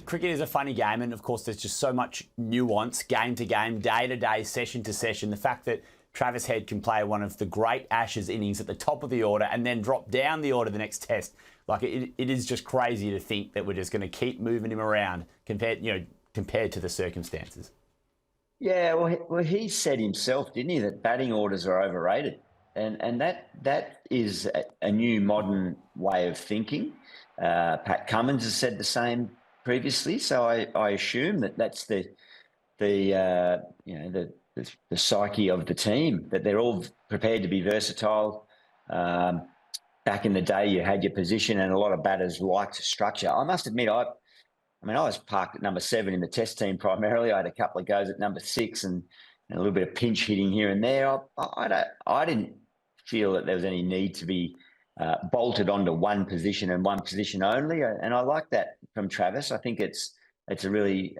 cricket is a funny game, and of course there's just so much nuance, game to game, day to day, session to session. The fact that Travis Head can play one of the great Ashes innings at the top of the order and then drop down the order the next test, like it is just crazy to think that we're just going to keep moving him around compared to the circumstances. Yeah, well, he said himself, didn't he, that batting orders are overrated, and that is a new modern way of thinking. Pat Cummins has said the same previously, so I assume that's the psyche of the team, that they're all prepared to be versatile. Back in the day, you had your position, and a lot of batters liked structure. I must admit, I was parked at number 7 in the Test team primarily. I had a couple of goes at number 6 and a little bit of pinch hitting here and there. I didn't feel that there was any need to be bolted onto one position and one position only, and I like that from Travis. I think it's a really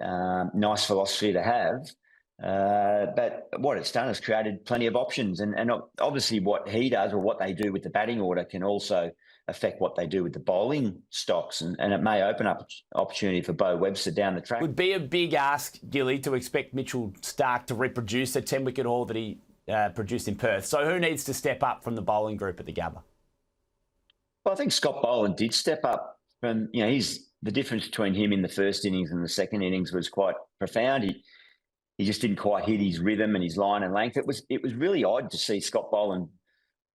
nice philosophy to have. But what it's done is created plenty of options, and obviously what he does or what they do with the batting order can also affect what they do with the bowling stocks, and it may open up opportunity for Bo Webster down the track. Would be a big ask, Gilly, to expect Mitchell Starc to reproduce a 10-wicket haul that he produced in Perth. So who needs to step up from the bowling group at the Gabba? Well, I think Scott Boland did step up. From the difference between him in the first innings and the second innings was quite profound. He just didn't quite hit his rhythm and his line and length. It was really odd to see Scott Boland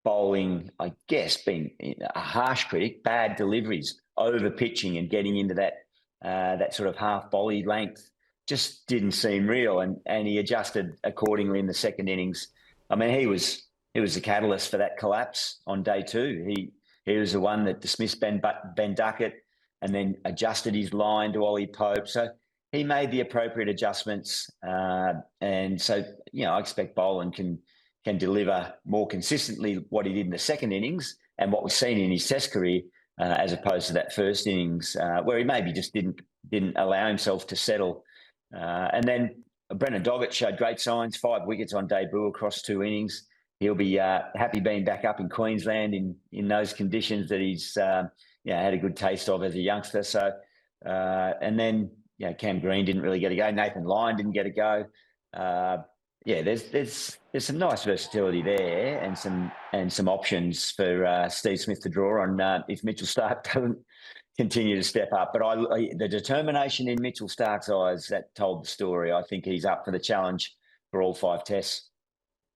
bowling, I guess, being a harsh critic, bad deliveries, over pitching and getting into that sort of half volley length. Just didn't seem real, and he adjusted accordingly in the second innings. I mean, he was the catalyst for that collapse on day 2. He was the one that dismissed Ben Duckett and then adjusted his line to Ollie Pope. So he made the appropriate adjustments, and so I expect Boland can deliver more consistently what he did in the second innings and what we've seen in his Test career, as opposed to that first innings where he maybe just didn't allow himself to settle. And then Brendan Doggett showed great signs, 5 wickets on debut across 2 innings. He'll be happy being back up in Queensland in those conditions that he's had a good taste of as a youngster. So and then Cam Green didn't really get a go. Nathan Lyon didn't get a go. There's some nice versatility there and some options for Steve Smith to draw on if Mitchell Starc doesn't continue to step up. But the determination in Mitchell Starc's eyes, that told the story. I think he's up for the challenge for all 5 tests.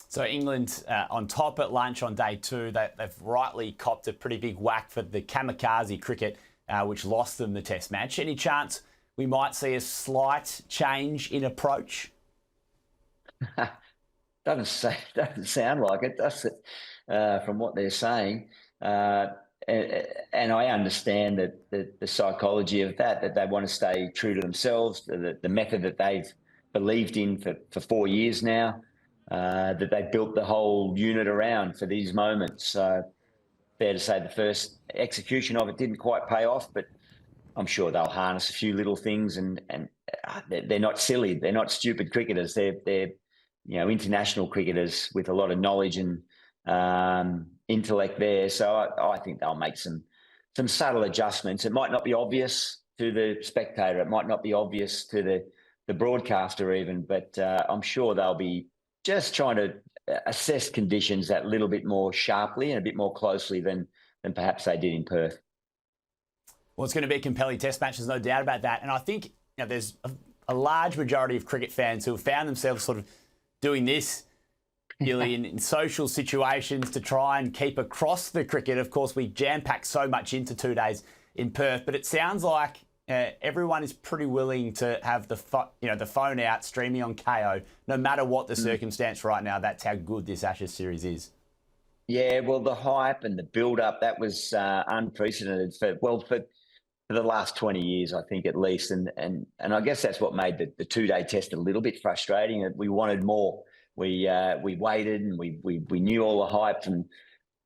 So England on top at lunch on day 2. They've rightly copped a pretty big whack for the kamikaze cricket, which lost them the Test match. Any chance we might see a slight change in approach? Doesn't sound like it, does it? From what they're saying, and I understand that the psychology of that they want to stay true to themselves, the method that they've believed in for 4 years now, that they built the whole unit around for these moments. So fair to say the first execution of it didn't quite pay off, but I'm sure they'll harness a few little things, and they're not silly. They're not stupid cricketers. They're international cricketers with a lot of knowledge and intellect there. So I think they'll make some subtle adjustments. It might not be obvious to the spectator. It might not be obvious to the broadcaster even, but I'm sure they'll be just trying to assess conditions that little bit more sharply and a bit more closely than perhaps they did in Perth. Well, it's going to be a compelling Test match, there's no doubt about that. And I think there's a large majority of cricket fans who have found themselves sort of doing this, Gilly, in social situations to try and keep across the cricket. Of course, we jam-packed so much into 2 days in Perth, but it sounds like everyone is pretty willing to have the phone out, streaming on Kayo, no matter what the circumstance right now. That's how good this Ashes series is. Yeah, well, the hype and the build-up, that was unprecedented for the last 20 years, I think, at least. And I guess that's what made the 2-day test a little bit frustrating. We wanted more. We waited, and we knew all the hype from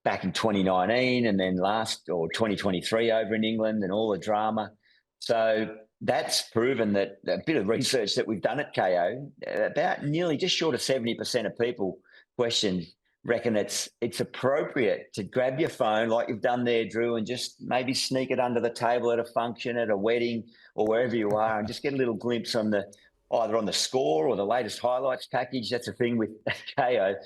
back in 2019 and then 2023 over in England and all the drama. So that's proven that a bit of research that we've done at Kayo, about nearly just short of 70% of people questioned reckon it's appropriate to grab your phone like you've done there, Drew, and just maybe sneak it under the table at a function, at a wedding, or wherever you are, and just get a little glimpse on either on the score or the latest highlights package. That's the thing with Kayo.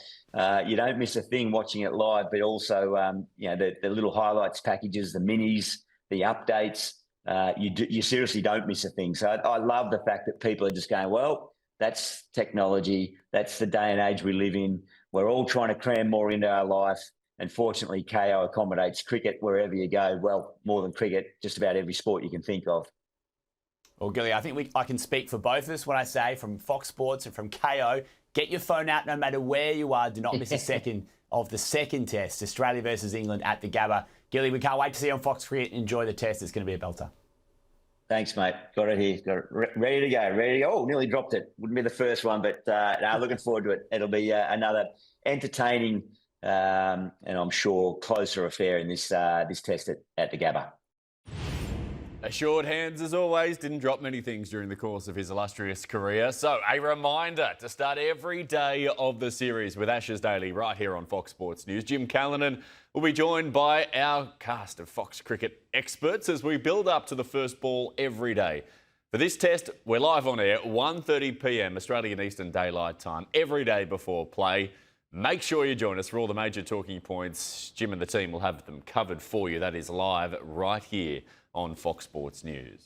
You don't miss a thing watching it live, but also the little highlights packages, the minis, the updates. You seriously don't miss a thing. So I love the fact that people are just going, well, that's technology. That's the day and age we live in. We're all trying to cram more into our life. And fortunately, Kayo accommodates cricket wherever you go. Well, more than cricket, just about every sport you can think of. Well, Gilly, I think I can speak for both of us when I say from Fox Sports and from Kayo, get your phone out no matter where you are. Do not miss a second of the second test, Australia versus England at the Gabba. Gilly, we can't wait to see you on Fox Cricket. Enjoy the test. It's going to be a belter. Thanks, mate. Got it here. Got it ready to go. Ready to go. Oh, nearly dropped it. Wouldn't be the first one, but no, looking forward to it. It'll be another entertaining and I'm sure closer affair in this test at the Gabba. Assured Hands, as always, didn't drop many things during the course of his illustrious career. So a reminder to start every day of the series with Ashes Daily right here on Fox Sports News. Jim Callanan will be joined by our cast of Fox Cricket experts as we build up to the first ball every day. For this test, we're live on air, 1:30 p.m. Australian Eastern Daylight Time, every day before play. Make sure you join us for all the major talking points. Jim and the team will have them covered for you. That is live right here on Fox Sports News.